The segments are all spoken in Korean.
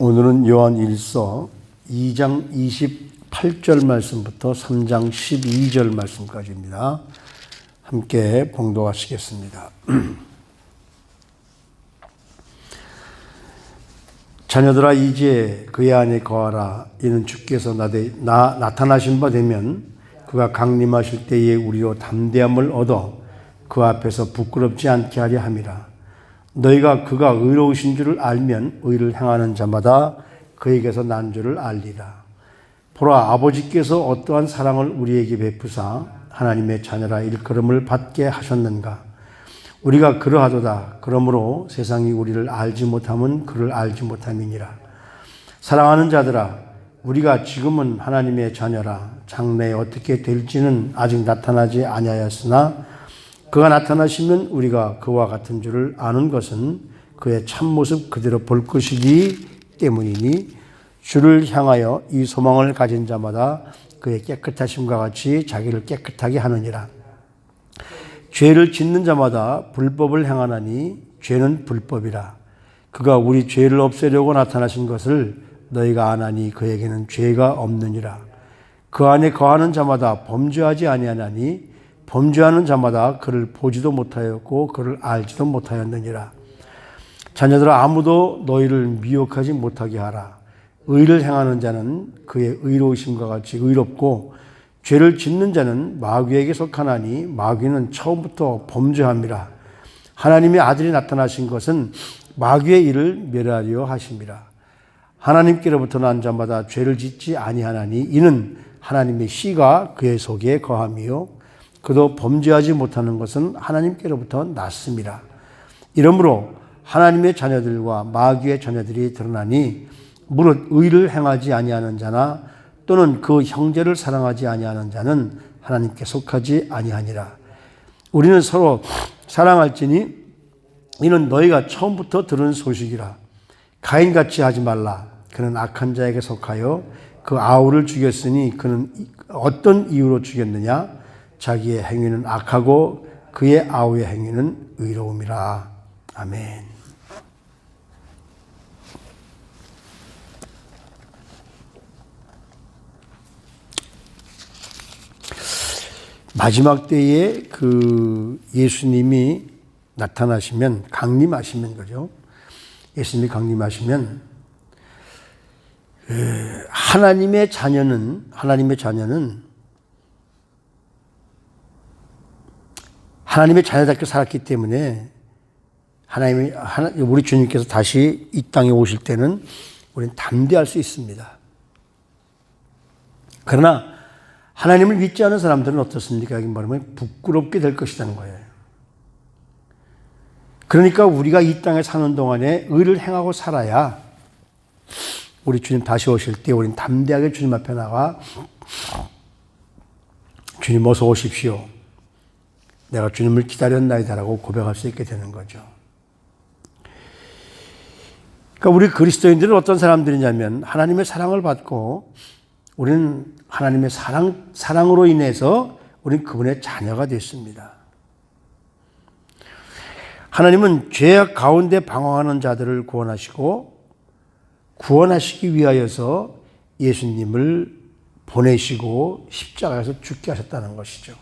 오늘은 요한일서 2장 28절 말씀부터 3장 12절 말씀까지입니다. 함께 봉독하시겠습니다. 자녀들아 이제 그의 안에 거하라. 이는 주께서 나타나신 바 되면 그가 강림하실 때에 우리로 담대함을 얻어 그 앞에서 부끄럽지 않게 하려 함이라. 너희가 그가 의로우신 줄을 알면 의를 행하는 자마다 그에게서 난 줄을 알리라. 보라, 아버지께서 어떠한 사랑을 우리에게 베푸사 하나님의 자녀라 일컬음을 받게 하셨는가. 우리가 그러하도다. 그러므로 세상이 우리를 알지 못함은 그를 알지 못함이니라. 사랑하는 자들아, 우리가 지금은 하나님의 자녀라. 장래에 어떻게 될지는 아직 나타나지 아니하였으나 그가 나타나시면 우리가 그와 같은 줄을 아는 것은 그의 참모습 그대로 볼 것이기 때문이니 주를 향하여 이 소망을 가진 자마다 그의 깨끗하심과 같이 자기를 깨끗하게 하느니라. 죄를 짓는 자마다 불법을 행하나니 죄는 불법이라. 그가 우리 죄를 없애려고 나타나신 것을 너희가 아나니 그에게는 죄가 없느니라. 그 안에 거하는 자마다 범죄하지 아니하나니 범죄하는 자마다 그를 보지도 못하였고 그를 알지도 못하였느니라. 자녀들아, 아무도 너희를 미혹하지 못하게 하라. 의를 행하는 자는 그의 의로우심과 같이 의롭고 죄를 짓는 자는 마귀에게 속하나니 마귀는 처음부터 범죄함이라. 하나님의 아들이 나타나신 것은 마귀의 일을 멸하려 하심이라. 하나님께로부터 난 자마다 죄를 짓지 아니하나니 이는 하나님의 씨가 그의 속에 거함이요 그도 범죄하지 못하는 것은 하나님께로부터 났습니다. 이러므로 하나님의 자녀들과 마귀의 자녀들이 드러나니 무릇 의를 행하지 아니하는 자나 또는 그 형제를 사랑하지 아니하는 자는 하나님께 속하지 아니하니라. 우리는 서로 사랑할지니 이는 너희가 처음부터 들은 소식이라. 가인같이 하지 말라. 그는 악한 자에게 속하여 그 아우를 죽였으니 그는 어떤 이유로 죽였느냐? 자기의 행위는 악하고 그의 아우의 행위는 의로움이라. 아멘. 마지막 때에 그 예수님이 나타나시면 강림하시면 거죠. 예수님이 강림하시면 하나님의 자녀는 하나님의 자녀답게 살았기 때문에 우리 주님께서 다시 이 땅에 오실 때는 우리는 담대할 수 있습니다. 그러나 하나님을 믿지 않은 사람들은 어떻습니까? 여기 말하면 부끄럽게 될 것이라는 거예요. 그러니까 우리가 이 땅에 사는 동안에 의를 행하고 살아야 우리 주님 다시 오실 때 우리는 담대하게 주님 앞에 나가 주님 어서 오십시오. 내가 주님을 기다렸나이다라고 고백할 수 있게 되는 거죠. 그러니까 우리 그리스도인들은 어떤 사람들이냐면 하나님의 사랑을 받고 우리는 하나님의 사랑으로 인해서 우리는 그분의 자녀가 됐습니다. 하나님은 죄악 가운데 방황하는 자들을 구원하시기 위하여서 예수님을 보내시고 십자가에서 죽게 하셨다는 것이죠.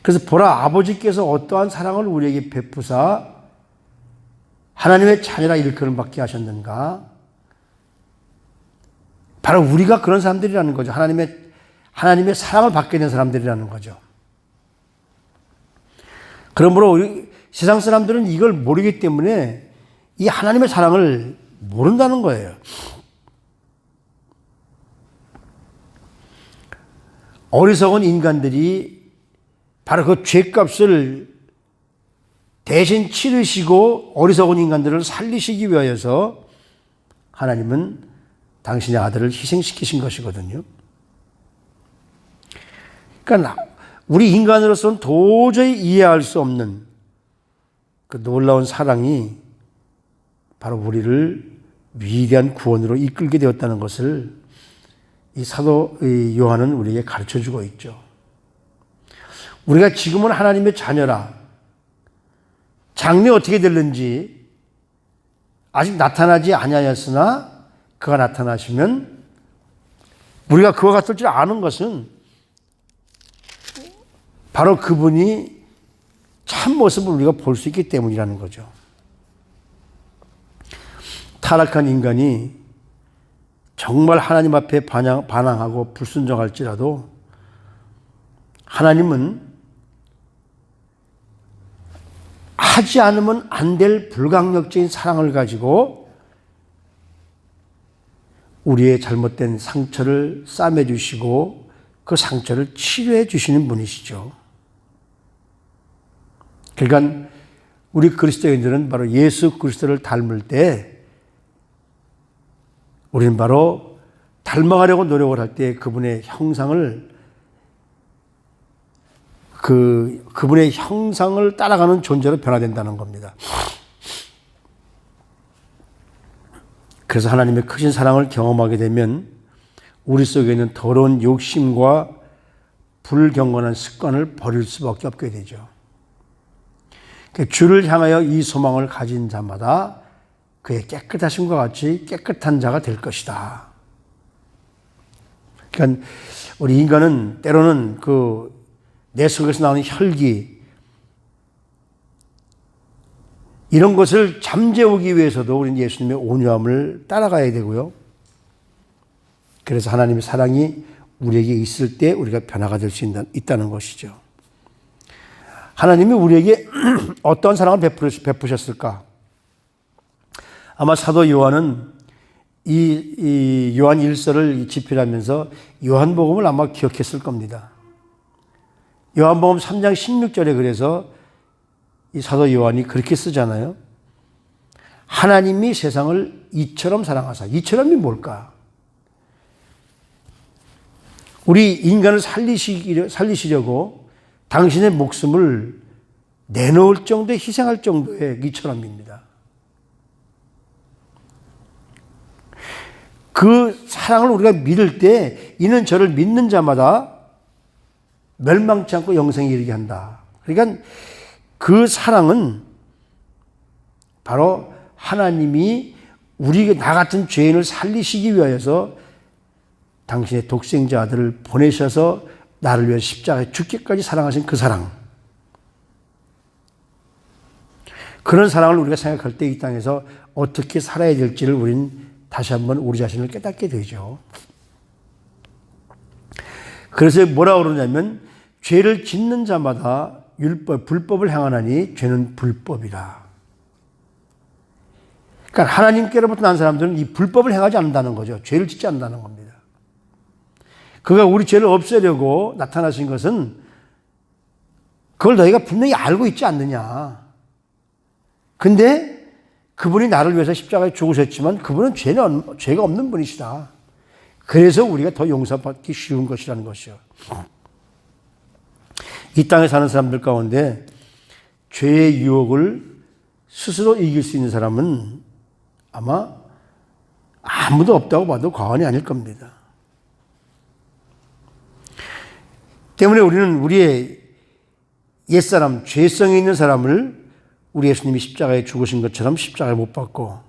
그래서 보라, 아버지께서 어떠한 사랑을 우리에게 베푸사 하나님의 자녀라 일컬음 받게 하셨는가. 바로 우리가 그런 사람들이라는 거죠. 하나님의 사랑을 받게 된 사람들이라는 거죠. 그러므로 세상 사람들은 이걸 모르기 때문에 이 하나님의 사랑을 모른다는 거예요. 어리석은 인간들이 바로 그 죄값을 대신 치르시고 어리석은 인간들을 살리시기 위하여서 하나님은 당신의 아들을 희생시키신 것이거든요. 그러니까 우리 인간으로서는 도저히 이해할 수 없는 그 놀라운 사랑이 바로 우리를 위대한 구원으로 이끌게 되었다는 것을 이 사도 요한은 우리에게 가르쳐주고 있죠. 우리가 지금은 하나님의 자녀라. 장래 어떻게 될는지 아직 나타나지 아니하였으나 그가 나타나시면 우리가 그와 같을 줄 아는 것은 바로 그분이 참 모습을 우리가 볼 수 있기 때문이라는 거죠. 타락한 인간이 정말 하나님 앞에 반항하고 불순종할지라도 하나님은 하지 않으면 안 될 불강력적인 사랑을 가지고 우리의 잘못된 상처를 싸매주시고 그 상처를 치료해 주시는 분이시죠. 그러니까 우리 그리스도인들은 바로 예수 그리스도를 닮을 때 우리는 바로 닮아가려고 노력을 할 때 그분의 형상을 그분의 형상을 따라가는 존재로 변화된다는 겁니다. 그래서 하나님의 크신 사랑을 경험하게 되면 우리 속에 있는 더러운 욕심과 불경건한 습관을 버릴 수밖에 없게 되죠. 주를 향하여 이 소망을 가진 자마다 그의 깨끗하심과 같이 깨끗한 자가 될 것이다. 그러니까 우리 인간은 때로는 내 속에서 나오는 혈기 이런 것을 잠재우기 위해서도 우리는 예수님의 온유함을 따라가야 되고요. 그래서 하나님의 사랑이 우리에게 있을 때 우리가 변화가 될 수 있다는 것이죠. 하나님이 우리에게 어떤 사랑을 베푸셨을까? 아마 사도 요한은 이 요한 1서를 집필하면서 요한복음을 아마 기억했을 겁니다. 요한복음 3장 16절에 그래서 이 사도 요한이 그렇게 쓰잖아요. 하나님이 세상을 이처럼 사랑하사. 이처럼이 뭘까? 우리 인간을 살리시려고 당신의 목숨을 내놓을 정도의 희생할 정도의 이처럼입니다. 그 사랑을 우리가 믿을 때 이는 저를 믿는 자마다 멸망치 않고 영생에 이르게 한다. 그러니까 그 사랑은 바로 하나님이 나 같은 죄인을 살리시기 위하여서 당신의 독생자 아들을 보내셔서 나를 위해 십자가에 죽기까지 사랑하신 그 사랑. 그런 사랑을 우리가 생각할 때 이 땅에서 어떻게 살아야 될지를 우리는 다시 한번 우리 자신을 깨닫게 되죠. 그래서 뭐라고 그러냐면 죄를 짓는 자마다 불법을 행하나니 죄는 불법이라. 그러니까 하나님께로부터 난 사람들은 이 불법을 행하지 않는다는 거죠. 죄를 짓지 않는다는 겁니다. 그가 우리 죄를 없애려고 나타나신 것은 그걸 너희가 분명히 알고 있지 않느냐. 근데 그분이 나를 위해서 십자가에 죽으셨지만 그분은 죄가 없는 분이시다. 그래서 우리가 더 용서받기 쉬운 것이라는 것이요. 이 땅에 사는 사람들 가운데 죄의 유혹을 스스로 이길 수 있는 사람은 아마 아무도 없다고 봐도 과언이 아닐 겁니다. 때문에 우리는 우리의 옛사람, 죄성이 있는 사람을 우리 예수님이 십자가에 죽으신 것처럼 십자가를 못 박고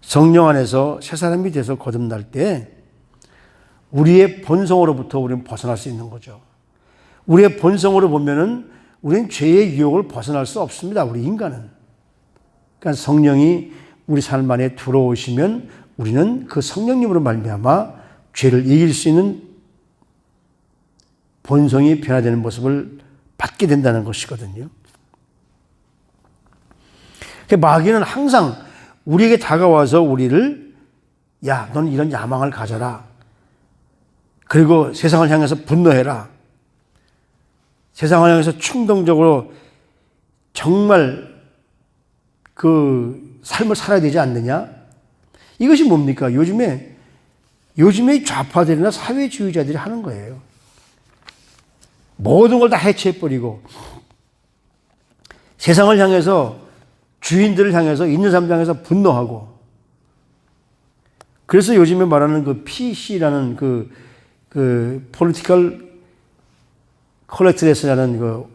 성령 안에서 새 사람이 돼서 거듭날 때 우리의 본성으로부터 우리는 벗어날 수 있는 거죠. 우리의 본성으로 보면은 우리는 죄의 유혹을 벗어날 수 없습니다. 우리 인간은. 그러니까 성령이 우리 삶 안에 들어오시면 우리는 그 성령님으로 말미암아 죄를 이길 수 있는 본성이 변화되는 모습을 받게 된다는 것이거든요. 마귀는 항상 우리에게 다가와서 우리를 야, 넌 이런 야망을 가져라. 그리고 세상을 향해서 분노해라. 세상을 향해서 충동적으로 정말 그 삶을 살아야 되지 않느냐? 이것이 뭡니까? 요즘에 좌파들이나 사회주의자들이 하는 거예요. 모든 걸 다 해체해버리고 세상을 향해서 주인들을 향해서 있는 사람들 향해서 분노하고 그래서 요즘에 말하는 그 PC라는 그 Political Correctness라는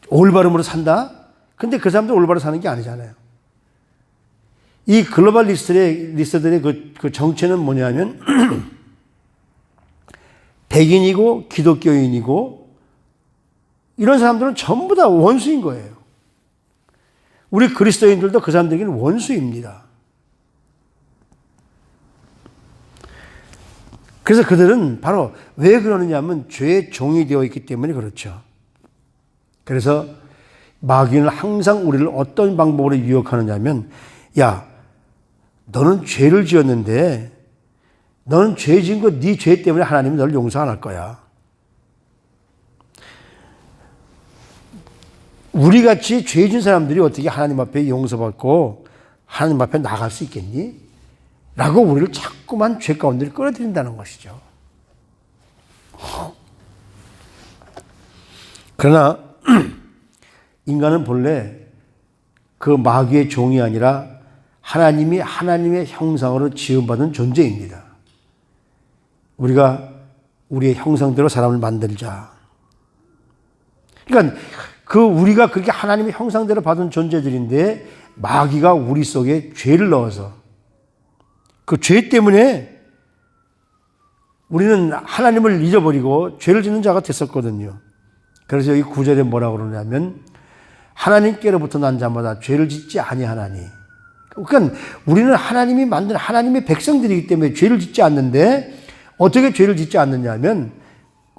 올바름으로 산다? 근데 그 사람들 올바로 사는 게 아니잖아요. 이 글로벌 리스트들의 그 정체는 뭐냐면 백인이고 기독교인이고 이런 사람들은 전부 다 원수인 거예요. 우리 그리스도인들도 그 사람들에게는 원수입니다. 그래서 그들은 바로 왜 그러느냐 하면 죄의 종이 되어 있기 때문에 그렇죠. 그래서 마귀는 항상 우리를 어떤 방법으로 유혹하느냐 하면 야, 너는 죄를 지었는데 너는 죄 지은 거 네 죄 때문에 하나님이 너를 용서 안 할 거야. 우리같이 죄 지은 사람들이 어떻게 하나님 앞에 용서받고 하나님 앞에 나갈 수 있겠니? 라고 우리를 자꾸만 죄 가운데 끌어들인다는 것이죠. 그러나 인간은 본래 그 마귀의 종이 아니라 하나님의 형상으로 지음받은 존재입니다. 우리가 우리의 형상대로 사람을 만들자. 그러니까 우리가 그렇게 하나님의 형상대로 받은 존재들인데 마귀가 우리 속에 죄를 넣어서 그 죄 때문에 우리는 하나님을 잊어버리고 죄를 짓는 자가 됐었거든요. 그래서 여기 9절에 뭐라고 그러냐면 하나님께로부터 난 자마다 죄를 짓지 아니하나니. 그러니까 우리는 하나님이 만든 하나님의 백성들이기 때문에 죄를 짓지 않는데 어떻게 죄를 짓지 않느냐 하면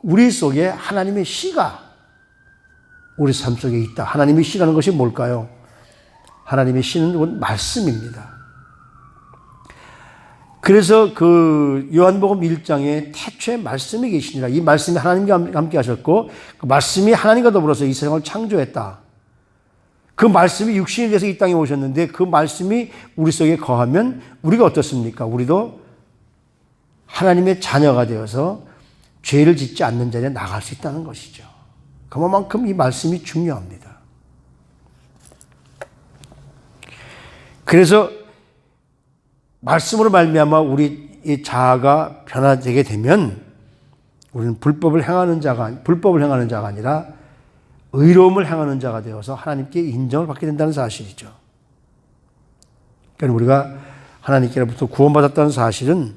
우리 속에 하나님의 씨가 우리 삶 속에 있다. 하나님의 씨라는 것이 뭘까요? 하나님의 씨는 말씀입니다. 그래서 그 요한복음 1장에 태초에 말씀이 계시니라. 이 말씀이 하나님과 함께 하셨고 그 말씀이 하나님과 더불어서 이 세상을 창조했다. 그 말씀이 육신이 돼서 이 땅에 오셨는데 그 말씀이 우리 속에 거하면 우리가 어떻습니까? 우리도 하나님의 자녀가 되어서 죄를 짓지 않는 자리에 나갈 수 있다는 것이죠. 그만큼 이 말씀이 중요합니다. 그래서 말씀으로 말미암아 우리 자아가 변화되게 되면 우리는 불법을 행하는 자가 아니라 의로움을 행하는 자가 되어서 하나님께 인정을 받게 된다는 사실이죠. 그러니까 우리가 하나님께로부터 구원받았다는 사실은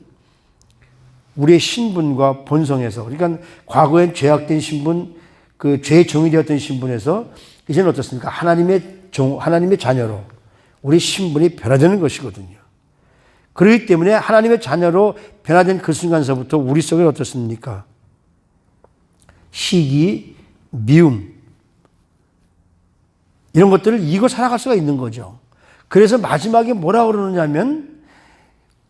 우리의 신분과 본성에서, 그러니까 과거엔 죄악된 신분, 그 죄의 종이 되었던 신분에서 이제는 어떻습니까? 하나님의 자녀로 우리 신분이 변화되는 것이거든요. 그렇기 때문에 하나님의 자녀로 변화된 그 순간서부터 우리 속에 어떻습니까? 시기, 미움 이런 것들을 이고 살아갈 수가 있는 거죠. 그래서 마지막에 뭐라고 그러느냐면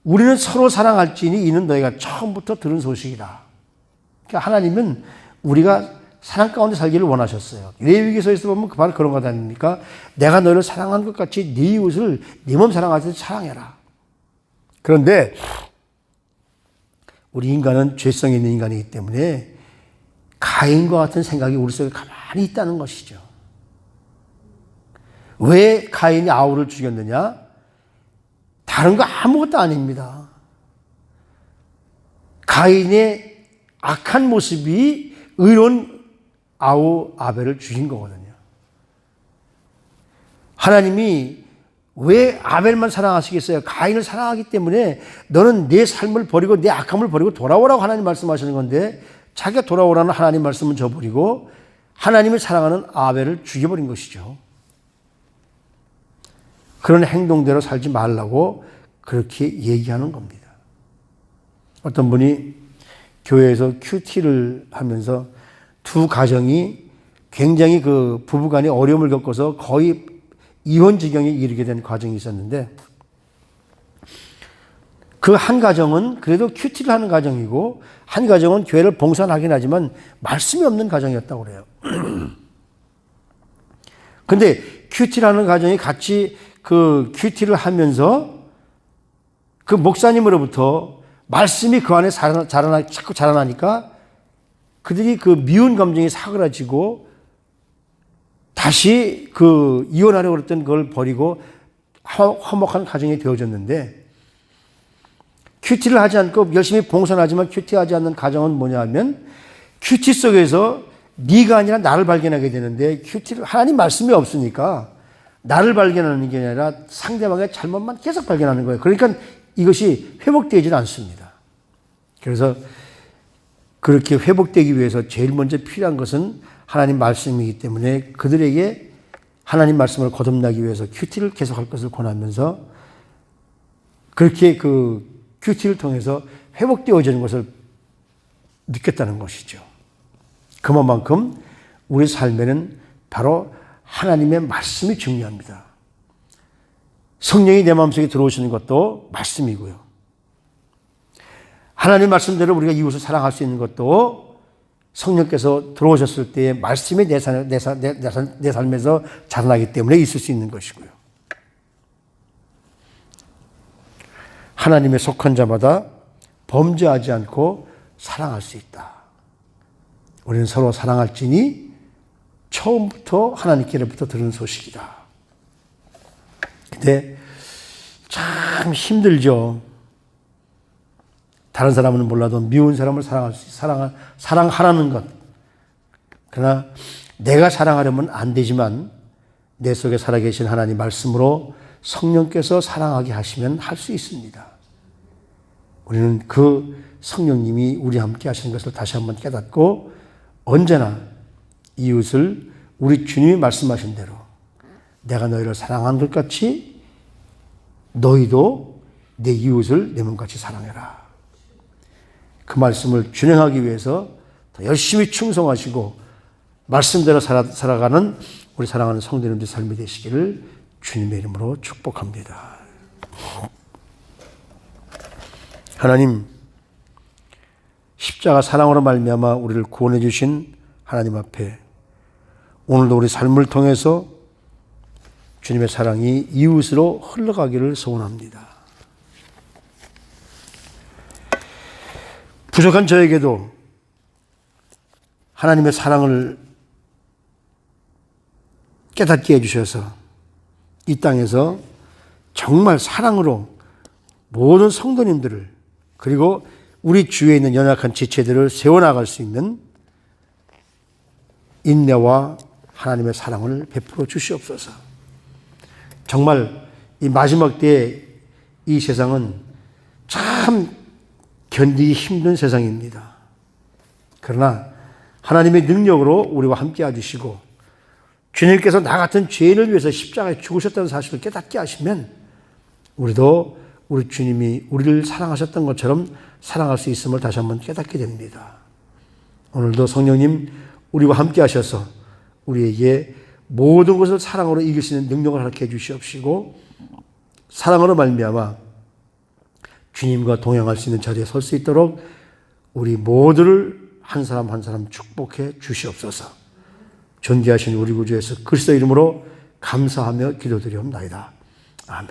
우리는 서로 사랑할지니 이는 너희가 처음부터 들은 소식이다. 그러니까 하나님은 우리가 사랑 가운데 살기를 원하셨어요. 레위기서에서 보면 바로 그런 것 아닙니까? 내가 너를 사랑한 것 같이 네 이웃을 네 몸 사랑하듯 사랑해라. 그런데 우리 인간은 죄성이 있는 인간이기 때문에 가인과 같은 생각이 우리 속에 가만히 있다는 것이죠. 왜 가인이 아우를 죽였느냐? 다른 거 아무것도 아닙니다. 가인의 악한 모습이 의로운 아벨을 죽인 거거든요. 하나님이 왜 아벨만 사랑하시겠어요? 가인을 사랑하기 때문에 너는 내 삶을 버리고 내 악함을 버리고 돌아오라고 하나님 말씀하시는 건데 자기가 돌아오라는 하나님 말씀은 저버리고 하나님을 사랑하는 아벨을 죽여버린 것이죠. 그런 행동대로 살지 말라고 그렇게 얘기하는 겁니다. 어떤 분이 교회에서 큐티를 하면서 두 가정이 굉장히 그 부부간에 어려움을 겪어서 거의 이혼 지경에 이르게 된 과정이 있었는데 그 한 가정은 그래도 큐티를 하는 가정이고 한 가정은 교회를 봉사하긴 하지만 말씀이 없는 가정이었다고 그래요. 근데 큐티를 하는 가정이 같이 그 큐티를 하면서 그 목사님으로부터 말씀이 그 안에 자꾸 자라나니까 그들이 그 미운 감정이 사그라지고 다시 그 이혼하려고 했던 그걸 버리고 화목한 가정이 되어졌는데 큐티를 하지 않고 열심히 봉사하지만 큐티하지 않는 가정은 뭐냐 하면 큐티 속에서 네가 아니라 나를 발견하게 되는데 큐티를 하나님 말씀이 없으니까 나를 발견하는 게 아니라 상대방의 잘못만 계속 발견하는 거예요. 그러니까 이것이 회복되지는 않습니다. 그래서 그렇게 회복되기 위해서 제일 먼저 필요한 것은 하나님 말씀이기 때문에 그들에게 하나님 말씀을 거듭나기 위해서 큐티를 계속할 것을 권하면서 그렇게 그 큐티를 통해서 회복되어지는 것을 느꼈다는 것이죠. 그만큼 우리 삶에는 바로 하나님의 말씀이 중요합니다. 성령이 내 마음속에 들어오시는 것도 말씀이고요. 하나님 말씀대로 우리가 이웃을 사랑할 수 있는 것도 성령께서 들어오셨을 때의 말씀이 내 삶에서 자라나기 때문에 있을 수 있는 것이고요. 하나님의 속한 자마다 범죄하지 않고 사랑할 수 있다. 우리는 서로 사랑할지니 처음부터 하나님께로부터 들은 소식이다. 근데 참 힘들죠. 다른 사람은 몰라도 미운 사람을 사랑하라는 것. 그러나 내가 사랑하려면 안 되지만 내 속에 살아계신 하나님 말씀으로 성령께서 사랑하게 하시면 할 수 있습니다. 우리는 그 성령님이 우리와 함께 하시는 것을 다시 한번 깨닫고 언제나 이웃을 우리 주님이 말씀하신 대로 내가 너희를 사랑한 것 같이 너희도 내 이웃을 내 몸같이 사랑해라. 그 말씀을 준행하기 위해서 더 열심히 충성하시고 말씀대로 살아가는 우리 사랑하는 성도님들 삶이 되시기를 주님의 이름으로 축복합니다. 하나님, 십자가 사랑으로 말미암아 우리를 구원해 주신 하나님 앞에 오늘도 우리 삶을 통해서 주님의 사랑이 이웃으로 흘러가기를 소원합니다. 부족한 저에게도 하나님의 사랑을 깨닫게 해주셔서 이 땅에서 정말 사랑으로 모든 성도님들을 그리고 우리 주위에 있는 연약한 지체들을 세워나갈 수 있는 인내와 하나님의 사랑을 베풀어 주시옵소서. 정말 이 마지막 때에 이 세상은 참 견디기 힘든 세상입니다. 그러나 하나님의 능력으로 우리와 함께 해주시고 주님께서 나 같은 죄인을 위해서 십자가에 죽으셨다는 사실을 깨닫게 하시면 우리도 우리 주님이 우리를 사랑하셨던 것처럼 사랑할 수 있음을 다시 한번 깨닫게 됩니다. 오늘도 성령님 우리와 함께 하셔서 우리에게 모든 것을 사랑으로 이길 수 있는 능력을 허락해 주시옵시고 사랑으로 말미암아 주님과 동행할 수 있는 자리에 설 수 있도록 우리 모두를 한 사람 한 사람 축복해 주시옵소서. 존귀하신 우리 구주 예수 그리스도 이름으로 감사하며 기도드리옵나이다. 아멘.